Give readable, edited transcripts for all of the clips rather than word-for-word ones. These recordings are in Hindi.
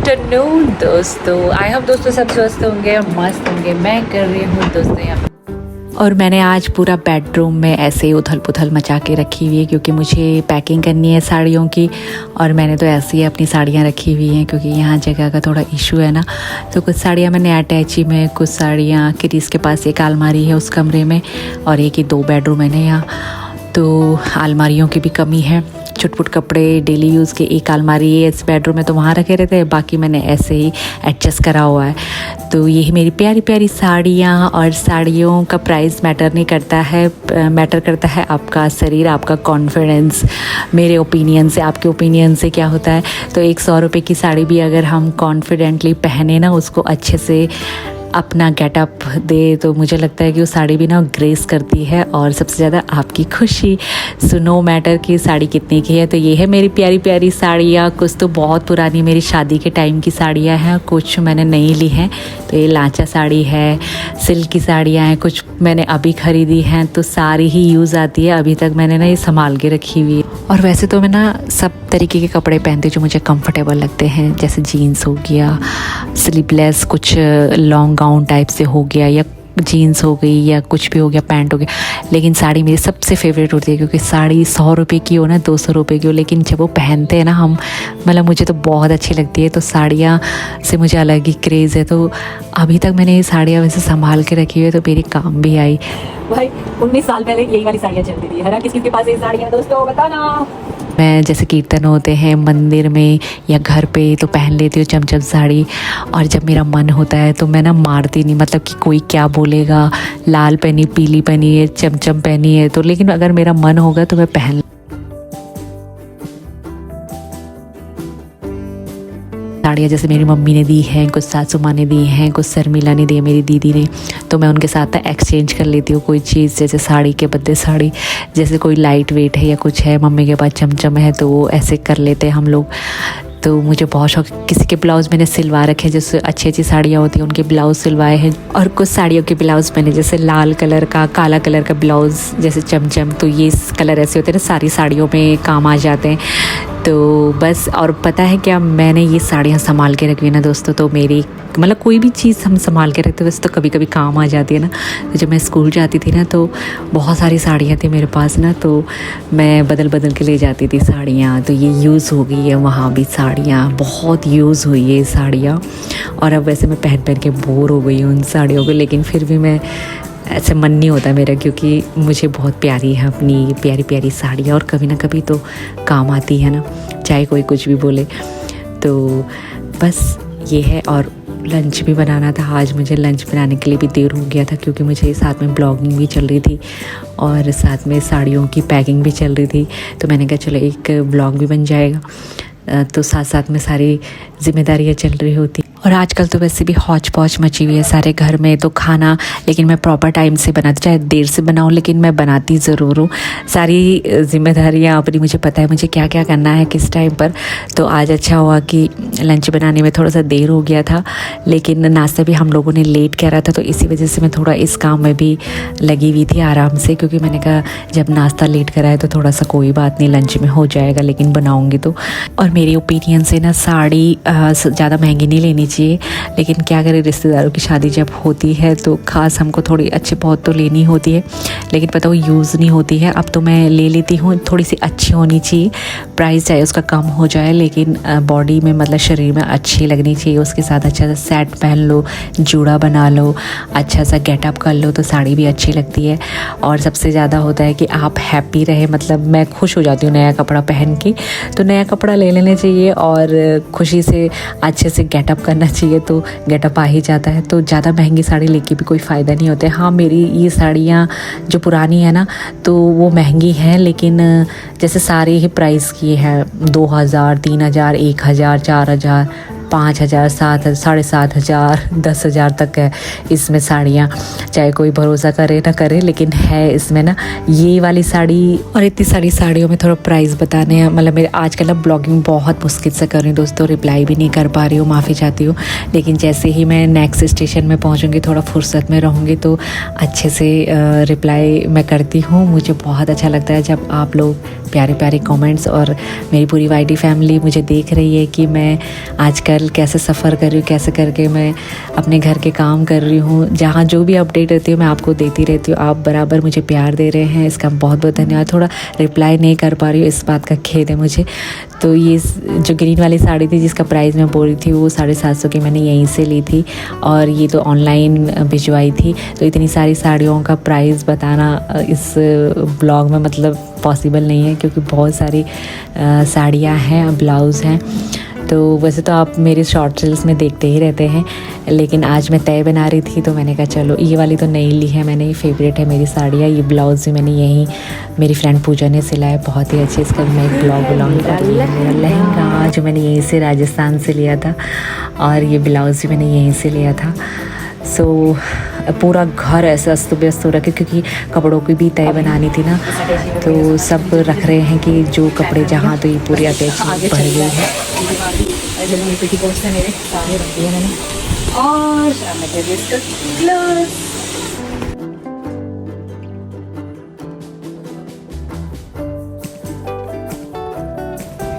आफ्टरनून दोस्तों, आई होप दोस्तों सब स्वस्थ होंगे और मस्त होंगे। मैं कर रही हूँ दोस्तों यहाँ और मैंने आज पूरा बेडरूम में ऐसे ही उथल पुथल मचा के रखी हुई है क्योंकि मुझे पैकिंग करनी है साड़ियों की। और मैंने तो ऐसे ही अपनी साड़ियाँ रखी हुई हैं क्योंकि यहाँ जगह का थोड़ा इशू है ना। तो कुछ साड़ियाँ मैंने अटैची में, कुछ साड़ियाँ किरीस के पास एक अलमारी है उस कमरे में, और एक ही 2 बेडरूम है ना यहाँ, तो अलमारियों की भी कमी है। छुटपुट कपड़े डेली यूज़ के एक अलमारी है इस बेडरूम में, तो वहाँ रखे रहते हैं, बाकी मैंने ऐसे ही एडजस्ट करा हुआ है। तो यही मेरी प्यारी प्यारी साड़ियाँ। और साड़ियों का प्राइस मैटर नहीं करता है, मैटर करता है आपका शरीर, आपका कॉन्फिडेंस। मेरे ओपिनियन से, आपके ओपिनियन से क्या होता है, तो एक 100 रुपये की साड़ी भी अगर हम कॉन्फिडेंटली पहने ना, उसको अच्छे से अपना गेटअप दे, तो मुझे लगता है कि वो साड़ी भी ना ग्रेस करती है। और सबसे ज़्यादा आपकी खुशी। सो नो मैटर कि साड़ी कितने की है। तो ये है मेरी प्यारी प्यारी साड़ियाँ। कुछ तो बहुत पुरानी मेरी शादी के टाइम की साड़ियाँ हैं, कुछ मैंने नई ली हैं। तो ये लांचा साड़ी है, सिल्क की साड़ियाँ हैं, कुछ मैंने अभी ख़रीदी हैं। तो सारी ही यूज़ आती है, अभी तक मैंने ना ये संभाल के रखी हुई है। और वैसे तो मैं ना सब तरीके के कपड़े पहनती हूँ जो मुझे कंफर्टेबल लगते हैं, जैसे जीन्स हो गया, स्लीवलेस कुछ लॉन्ग गाउन टाइप से हो गया, या जीन्स हो गई, या कुछ भी हो गया, पैंट हो गया। लेकिन साड़ी मेरी सबसे फेवरेट होती है क्योंकि साड़ी 100 रुपये की हो ना, 200 रुपये की हो, लेकिन जब वो पहनते हैं ना हम, मतलब मुझे तो बहुत अच्छी लगती है। तो साड़ियाँ से मुझे अलग ही क्रेज़ है। तो अभी तक मैंने ये साड़ियाँ वैसे संभाल के रखी हुई है, तो मेरी काम भी आई। भाई 19 साल पहले यही वाली साड़ियाँ चलती थी, है ना? किस किस के पास ये साड़ियाँ दोस्तों बताना। मैं जैसे कीर्तन होते हैं मंदिर में या घर पे, तो पहन लेती हूँ चमचम साड़ी। और जब मेरा मन होता है तो मैं ना मारती नहीं, मतलब कि कोई क्या बोलेगा, लाल पहनी, पीली पहनी है, चमचम पहनी है, तो लेकिन अगर मेरा मन होगा तो मैं पहन। साड़ियाँ जैसे मेरी मम्मी ने दी हैं, कुछ सासू माँ ने दी हैं, कुछ शर्मिला ने दी है, मेरी दीदी ने, तो मैं उनके साथ एक्सचेंज कर लेती हूँ कोई चीज़। जैसे साड़ी के बदले साड़ी, जैसे कोई लाइट वेट है या कुछ है, मम्मी के पास चमचम है, तो वो ऐसे कर लेते हैं हम लोग। तो मुझे बहुत शौक, किसी के ब्लाउज़ मैंने सिलवा रखे हैं, जैसे अच्छी अच्छी साड़ियाँ होती हैं उनके ब्लाउज़ सिलवाए हैं। और कुछ साड़ियों के ब्लाउज़ मैंने जैसे लाल कलर का, काला कलर का ब्लाउज़ जैसे चमचम, तो ये कलर ऐसे होते हैं ना, सारी साड़ियों में काम आ जाते हैं। तो बस, और पता है क्या, मैंने ये साड़ियाँ संभाल के रखी है ना दोस्तों, तो मेरी मतलब कोई भी चीज़ हम संभाल के रखते हैं वैसे तो कभी कभी काम आ जाती है ना। तो जब मैं स्कूल जाती थी ना, तो बहुत सारी साड़ियाँ थी मेरे पास ना, तो मैं बदल बदल के ले जाती थी साड़ियाँ। तो ये यूज़ हो गई है, वहाँ भी साड़ियाँ बहुत यूज़ हुई है साड़ियाँ। और अब वैसे मैं पहन पहन के बोर हो गई हूँ उन साड़ियों को, लेकिन फिर भी मैं ऐसे मन नहीं होता मेरा, क्योंकि मुझे बहुत प्यारी है अपनी प्यारी प्यारी साड़ियाँ, और कभी ना कभी तो काम आती है ना, चाहे कोई कुछ भी बोले। तो बस ये है। और लंच भी बनाना था आज मुझे, लंच बनाने के लिए भी देर हो गया था क्योंकि मुझे साथ में ब्लॉगिंग भी चल रही थी और साथ में साड़ियों की पैकिंग भी चल रही थी। तो मैंने कहा चलो एक ब्लॉग भी बन जाएगा, तो साथ साथ में सारी जिम्मेदारियाँ चल रही होती। और आजकल तो वैसे भी हौच पौच मची हुई है सारे घर में, तो खाना लेकिन मैं प्रॉपर टाइम से बनाती, चाहे देर से बनाऊँ लेकिन मैं बनाती ज़रूर हूँ। सारी जिम्मेदारियाँ अपनी, मुझे पता है मुझे क्या क्या करना है किस टाइम पर। तो आज अच्छा हुआ कि लंच बनाने में थोड़ा सा देर हो गया था, लेकिन नाश्ता भी हम लोगों ने लेट करा था, तो इसी वजह से मैं थोड़ा इस काम में भी लगी हुई थी आराम से, क्योंकि मैंने कहा जब नाश्ता लेट करा है तो थोड़ा सा कोई बात नहीं, लंच में हो जाएगा, लेकिन बनाऊँगी तो। और मेरे ओपिनियन से ना साड़ी ज़्यादा महंगी नहीं लेनी चाहिए, लेकिन क्या करें, रिश्तेदारों की शादी जब होती है तो ख़ास हमको थोड़ी अच्छी बहुत तो लेनी होती है, लेकिन पता वो यूज़ नहीं होती है। अब तो मैं ले लेती हूँ, थोड़ी सी अच्छी होनी चाहिए, प्राइस चाहे उसका कम हो जाए, लेकिन बॉडी में मतलब शरीर में अच्छी लगनी चाहिए। उसके साथ अच्छा सा सेट पहन लो, जूड़ा बना लो, अच्छा सा गेटअप कर लो, तो साड़ी भी अच्छी लगती है। और सबसे ज़्यादा होता है कि आप हैप्पी रहे, मतलब मैं खुश हो जाती हूँ नया कपड़ा पहन के, तो नया कपड़ा ले लेना चाहिए और खुशी से अच्छे से गेटअप करना चाहिए, तो गेटअप आ ही जाता है। तो ज़्यादा महंगी साड़ी लेके भी कोई फ़ायदा नहीं होता है। हाँ, मेरी ये साड़ियाँ जो पुरानी है ना, तो वो महंगी हैं, लेकिन जैसे सारे ही प्राइस की है, 2000, 3000, 1000, 4000, 5000, 7000, 7500, 10,000 तक है इसमें साड़ियाँ। चाहे कोई भरोसा करे ना करे, लेकिन है इसमें ना ये वाली साड़ी। और इतनी सारी साड़ियों में थोड़ा प्राइस बताने हैं, मतलब मेरे आजकल ना ब्लॉगिंग बहुत मुश्किल से कर रही हूँ दोस्तों, रिप्लाई भी नहीं कर पा रही हूँ, माफ़ी चाहती हूँ। लेकिन जैसे ही मैं नेक्स्ट स्टेशन में पहुँचूँगी, थोड़ा फुर्सत में रहूँगी, तो अच्छे से रिप्लाई मैं करती हूँ। मुझे बहुत अच्छा लगता है जब आप लोग प्यारे प्यारे कमेंट्स, और मेरी पूरी वाईटी फैमिली मुझे देख रही है कि मैं आजकल कैसे सफ़र कर रही हूँ, कैसे करके मैं अपने घर के काम कर रही हूँ। जहाँ जो भी अपडेट रहती हूँ मैं आपको देती रहती हूँ। आप बराबर मुझे प्यार दे रहे हैं, इसका बहुत बहुत धन्यवाद। थोड़ा रिप्लाई नहीं कर पा रही हूँ, इस बात का खेद है मुझे। तो ये जो ग्रीन वाली साड़ी थी जिसका प्राइस मैं बोल रही थी वो 750 की मैंने यहीं से ली थी, और ये तो ऑनलाइन भिजवाई थी। तो इतनी सारी साड़ियों का प्राइस बताना इस ब्लॉग में मतलब पॉसिबल नहीं है, क्योंकि बहुत सारी साड़ियाँ हैं, ब्लाउज़ हैं। तो वैसे तो आप मेरे शॉर्ट रील्स में देखते ही रहते हैं, लेकिन आज मैं तय बना रही थी तो मैंने कहा चलो ये वाली तो नहीं ली है मैंने, ये फेवरेट है मेरी साड़ियाँ। ये ब्लाउज़ भी मैंने यहीं मेरी फ्रेंड पूजा ने सिलाया, बहुत ही अच्छे। इसका मैं एक ब्लॉग बनाऊँगी। और ये मेरा लहंगा जो मैंने यहीं से राजस्थान से लिया था, और ये ब्लाउज़ भी मैंने यहीं से लिया था। सो पूरा घर ऐसा अस्त व्यस्त हो रखा है, क्योंकि कपड़ों की भी तय बनानी थी ना, तो सब रख रहे हैं कि जो कपड़े जहाँ, तो ये पूरी अटैच भर गई है। जल्दी पेटीकोट्स थे मेरे, सारे रख दिए मैंने, और क्लोज।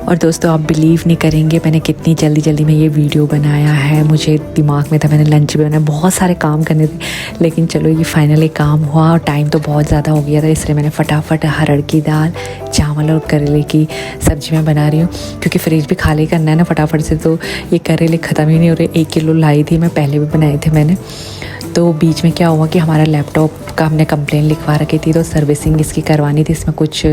और दोस्तों आप बिलीव नहीं करेंगे मैंने कितनी जल्दी जल्दी में ये वीडियो बनाया है। मुझे दिमाग में था, मैंने लंच भी बनाया, बहुत सारे काम करने थे, लेकिन चलो ये फाइनली काम हुआ। और टाइम तो बहुत ज़्यादा हो गया था, इसलिए मैंने फटाफट हरड़ की दाल, चावल और करेले की सब्ज़ी मैं बना रही हूँ, क्योंकि फ्रिज भी खाली करना है ना फटाफट से। तो ये करेले ख़त्म ही नहीं हो रहे। 1 किलो लाई थी मैं, पहले भी बनाए थे मैंने। तो बीच में क्या हुआ कि हमारा लैपटॉप का हमने कंप्लेन लिखवा रखी थी, तो सर्विसिंग इसकी करवानी थी। इसमें कुछ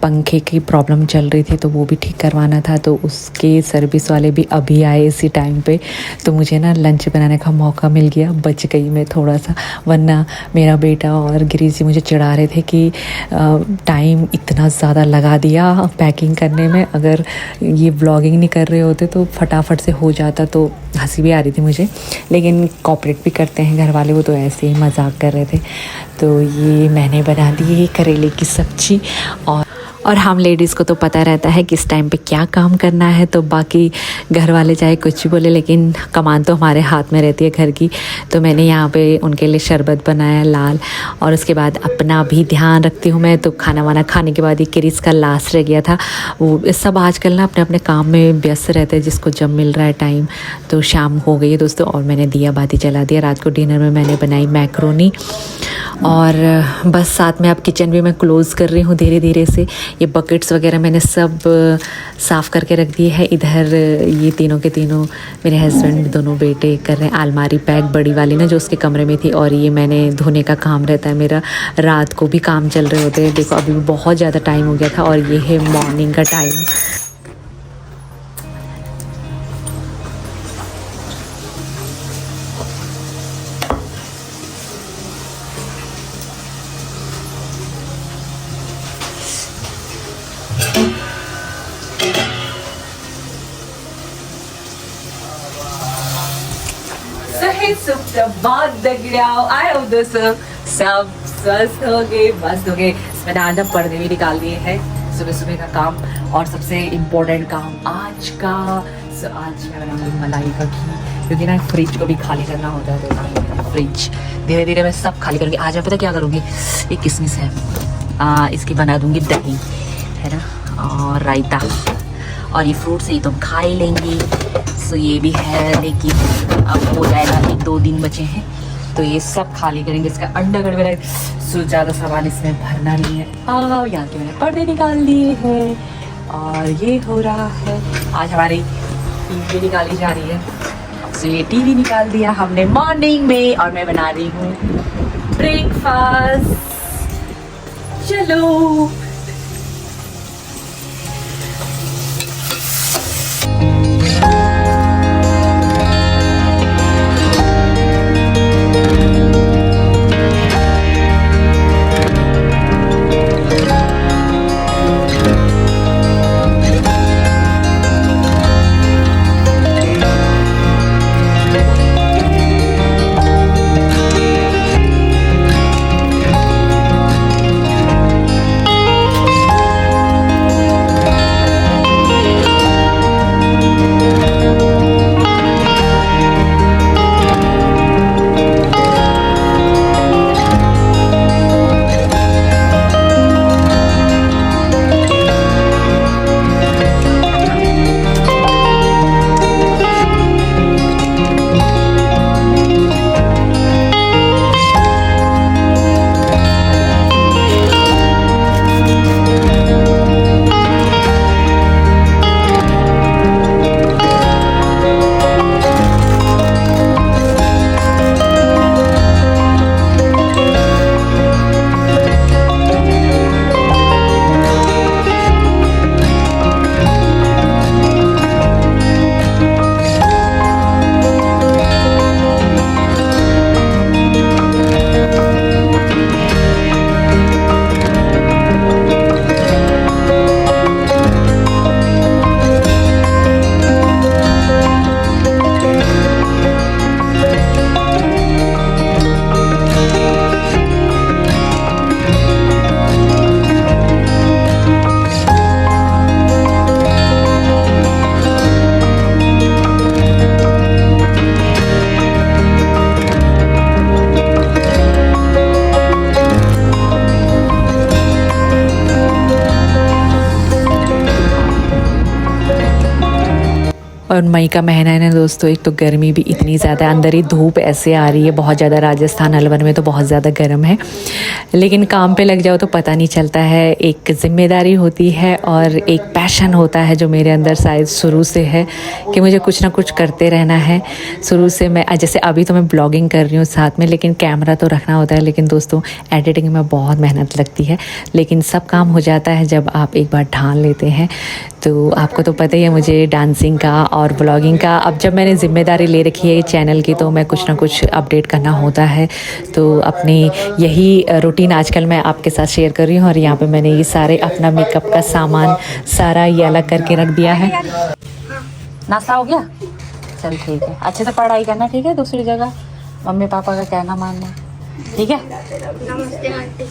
पंखे की प्रॉब्लम चल रही थी, तो वो भी ठीक करवाना था। तो उसके सर्विस वाले भी अभी आए इसी टाइम पे, तो मुझे ना लंच बनाने का मौका मिल गया। बच गई मैं थोड़ा सा, वरना मेरा बेटा और गिरीश जी मुझे चिढ़ा रहे थे कि टाइम इतना ज़्यादा लगा दिया पैकिंग करने में, अगर ये व्लॉगिंग नहीं कर रहे होते तो फटाफट से हो जाता। तो हंसी भी आ रही थी मुझे, लेकिन कॉपरेट भी करते हैं घर वाले, वो तो ऐसे ही मजाक कर रहे थे। तो ये मैंने बना दी करेले की सब्जी। और हम लेडीज़ को तो पता रहता है किस टाइम पे क्या काम करना है, तो बाकी घर वाले चाहे कुछ भी बोले, लेकिन कमान तो हमारे हाथ में रहती है घर की। तो मैंने यहाँ पे उनके लिए शरबत बनाया लाल, और उसके बाद अपना भी ध्यान रखती हूँ मैं। तो खाना वाना खाने के बाद ये क्रिस का लास्ट रह गया था। वो सब आजकल ना अपने अपने काम में व्यस्त रहते हैं, जिसको जब मिल रहा है टाइम। तो शाम हो गई है दोस्तों, और मैंने दिया बाती जला दिया। रात को डिनर में मैंने बनाई मैक्रोनी, और बस साथ में अब किचन भी मैं क्लोज़ कर रही हूँ धीरे धीरे से। ये बकेट्स वगैरह मैंने सब साफ़ करके रख दिए है। इधर ये तीनों के तीनों मेरे हस्बैंड दोनों बेटे कर रहे हैं अलमारी पैक, बड़ी वाली ना जो उसके कमरे में थी। और ये मैंने धोने का काम रहता है मेरा, रात को भी काम चल रहे होते हैं। देखो अभी भी बहुत ज़्यादा टाइम हो गया था, और ये है मॉर्निंग का टाइम। सुप्रभात दगड़ियाओ, आए हो दोस्तों, सब स्वस्थ हो गए, मस्त हो गए। मैंने आज ना पर्दे भी निकाल दिए हैं, सुबह सुबह का काम। और सबसे इम्पोर्टेंट काम आज का, आज मैं बनाऊंगी मलाई का घी, क्योंकि ना फ्रिज को भी खाली करना होता है। तो फ्रिज धीरे धीरे मैं सब खाली करूँगी। आज मैं पता क्या करूँगी, ये किशमिश है, इसकी बना दूँगी दही, है ना, और रायता, और ये फ्रूट्स ही तो हम खा ही लेंगे। सो ये भी है, लेकिन अब हो जाएगा, 1-2 दिन बचे हैं, तो ये सब खाली करेंगे। इसका अंडरगढ़ में सो ज़्यादा सामान इसमें भरना नहीं है। यहाँ के मैंने पर्दे निकाल दिए हैं, और ये हो रहा है। आज हमारी टीवी निकाली जा रही है, सो ये टीवी निकाल दिया हमने मॉर्निंग में, और मैं बना रही हूँ ब्रेकफास्ट। चलो और मई का महीना है ना दोस्तों, एक तो गर्मी भी इतनी ज़्यादा, अंदर ही धूप ऐसे आ रही है बहुत ज़्यादा। राजस्थान अलवर में तो बहुत ज़्यादा गर्म है, लेकिन काम पे लग जाओ तो पता नहीं चलता है। एक जिम्मेदारी होती है और एक पैशन होता है जो मेरे अंदर शायद शुरू से है कि मुझे कुछ ना कुछ करते रहना है। शुरू से मैं, जैसे अभी तो मैं ब्लॉगिंग कर रही हूँ साथ में, लेकिन कैमरा तो रखना होता है। लेकिन दोस्तों एडिटिंग में बहुत मेहनत लगती है, लेकिन सब काम हो जाता है जब आप एक बार ठान लेते हैं। तो आपको तो पता ही है मुझे डांसिंग का और ब्लॉगिंग का, अब जब मैंने ज़िम्मेदारी ले रखी है चैनल की तो मैं कुछ ना कुछ अपडेट करना होता है। तो अपनी यही रूटीन आजकल मैं आपके साथ शेयर कर रही हूँ। और यहाँ पे मैंने ये सारे अपना मेकअप का सामान सारा ये अलग करके रख दिया है। नाश्ता हो गया? चल ठीक है, अच्छे से पढ़ाई करना, ठीक है? दूसरी जगह मम्मी पापा का कहना मानना, ठीक है?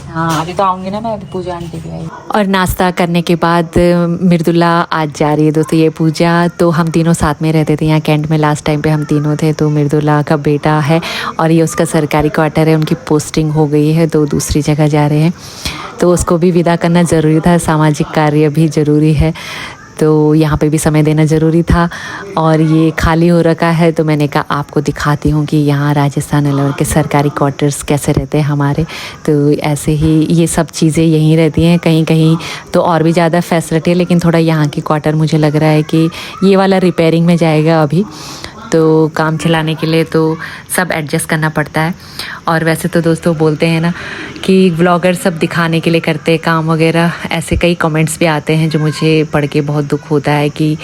हाँ, अभी तो आऊँगी ना मैं, अभी पूजा आंटी भी आई। और नाश्ता करने के बाद मृदुला आज जा रही है दोस्तों ये पूजा। तो हम तीनों साथ में रहते थे यहाँ कैंट में, लास्ट टाइम पे हम तीनों थे। तो मृदुला का बेटा है और ये उसका सरकारी क्वार्टर है, उनकी पोस्टिंग हो गई है तो दूसरी जगह जा रहे हैं। तो उसको भी विदा करना ज़रूरी था, सामाजिक कार्य भी ज़रूरी है, तो यहाँ पे भी समय देना ज़रूरी था। और ये खाली हो रखा है तो मैंने कहा आपको दिखाती हूँ कि यहाँ राजस्थान अलवर के सरकारी क्वार्टर्स कैसे रहते हैं हमारे। तो ऐसे ही ये सब चीज़ें यहीं रहती हैं, कहीं कहीं तो और भी ज़्यादा फैसिलिटी है, लेकिन थोड़ा यहाँ की क्वार्टर मुझे लग रहा है कि ये वाला रिपेयरिंग में जाएगा अभी, तो काम चलाने के लिए तो सब एडजस्ट करना पड़ता है। और वैसे तो दोस्तों बोलते हैं ना कि व्लॉगर सब दिखाने के लिए करते हैं काम वगैरह, ऐसे कई कमेंट्स भी आते हैं जो मुझे पढ़ के बहुत दुख होता है कि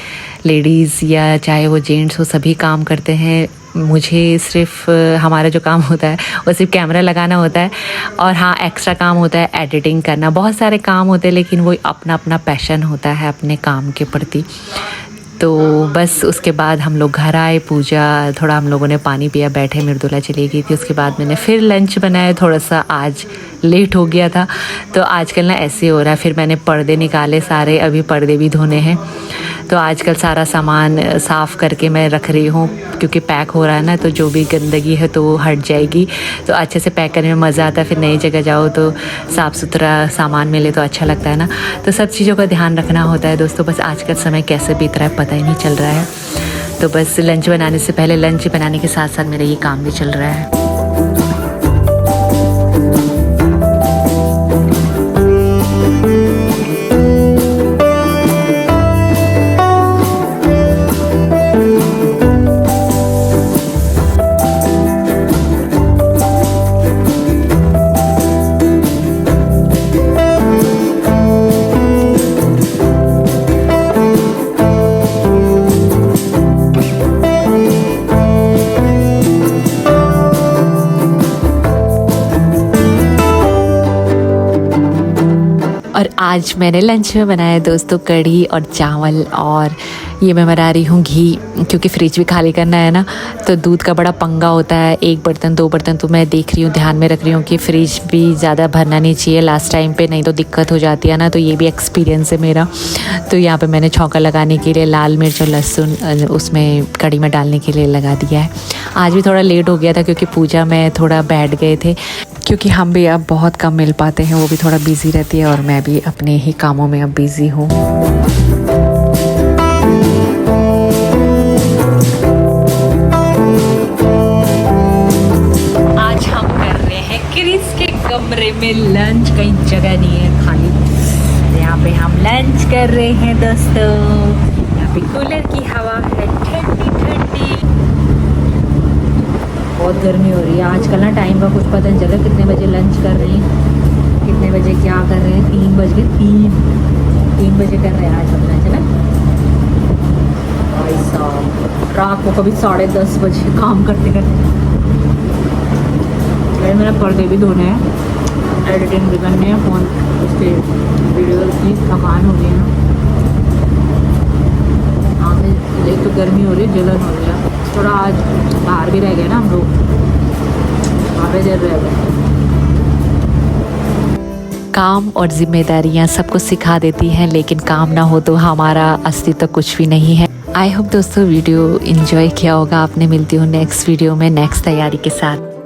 लेडीज़ या चाहे वो जेंट्स हो सभी काम करते हैं। मुझे सिर्फ हमारा जो काम होता है वो सिर्फ कैमरा लगाना होता है, और हाँ एक्स्ट्रा काम होता है एडिटिंग करना, बहुत सारे काम होते हैं, लेकिन वो अपना अपना पैशन होता है अपने काम के प्रति। तो बस उसके बाद हम लोग घर आए, पूजा, थोड़ा हम लोगों ने पानी पिया, बैठे, मृदुला चली गई थी। उसके बाद मैंने फिर लंच बनाया, थोड़ा सा आज लेट हो गया था तो आजकल ना ऐसे हो रहा है। फिर मैंने पर्दे निकाले सारे, अभी पर्दे भी धोने हैं। तो आजकल सारा सामान साफ़ करके मैं रख रही हूँ, क्योंकि पैक हो रहा है ना, तो जो भी गंदगी है तो वो हट जाएगी। तो अच्छे से पैक करने में मज़ा आता है, फिर नई जगह जाओ तो साफ़ सुथरा सामान मिले तो अच्छा लगता है ना। तो सब चीज़ों का ध्यान रखना होता है दोस्तों। बस आजकल समय कैसे बीत रहा है पता ही नहीं चल रहा है। तो बस लंच बनाने से पहले, लंच बनाने के साथ साथ मेरा ये काम भी चल रहा है। और आज मैंने लंच में बनाया दोस्तों कढ़ी और चावल, और ये मैं बना रही हूँ घी, क्योंकि फ्रिज भी खाली करना है ना, तो दूध का बड़ा पंगा होता है, 1 बर्तन 2 बर्तन। तो मैं देख रही हूँ, ध्यान में रख रही हूँ कि फ्रिज भी ज़्यादा भरना नहीं चाहिए लास्ट टाइम पे, नहीं तो दिक्कत हो जाती है ना। तो ये भी एक्सपीरियंस है मेरा। तो यहाँ पे मैंने छौंका लगाने के लिए लाल मिर्च और लहसुन उसमें कढ़ी में डालने के लिए लगा दिया है। आज भी थोड़ा लेट हो गया था क्योंकि पूजा में थोड़ा बैठ गए थे, क्योंकि हम भी अब बहुत कम मिल पाते हैं, वो भी थोड़ा बिज़ी रहती है और मैं भी अपने ही कामों में अब बिज़ी हूँ। आज हम कर रहे हैं क्रिस के कमरे में लंच, कहीं जगह नहीं है खाली, यहाँ पे हम लंच कर रहे हैं दोस्तों। यहाँ पे कूलर की हवा है ठंडी ठंडी, बहुत गर्मी हो रही है आजकल ना। टाइम का कुछ पता नहीं चला, कितने बजे लंच कर रहे हैं, कितने बजे क्या कर रहे हैं। 3 बज गए, 3 बजे कर रहे हैं आज हम लंच ना। भाई साहब रात को कभी 10:30 बजे काम करते करते। मेरा पर्दे भी धोने हैं, एडिटिंग भी करनी है, फ़ोन उसके वीडियो की थकान हो रही है। आँखें, एक तो गर्मी हो रही है, जलन हो रही है। थोड़ा आज बाहर भी रह गए ना हम लोग, काफ़ी देर रह गए। काम और जिम्मेदारियां सबको सिखा देती हैं, लेकिन काम ना हो तो हमारा अस्तित्व कुछ भी नहीं है। आई होप दोस्तों वीडियो एंजॉय किया होगा आपने। मिलती हूँ नेक्स्ट वीडियो में नेक्स्ट तैयारी के साथ।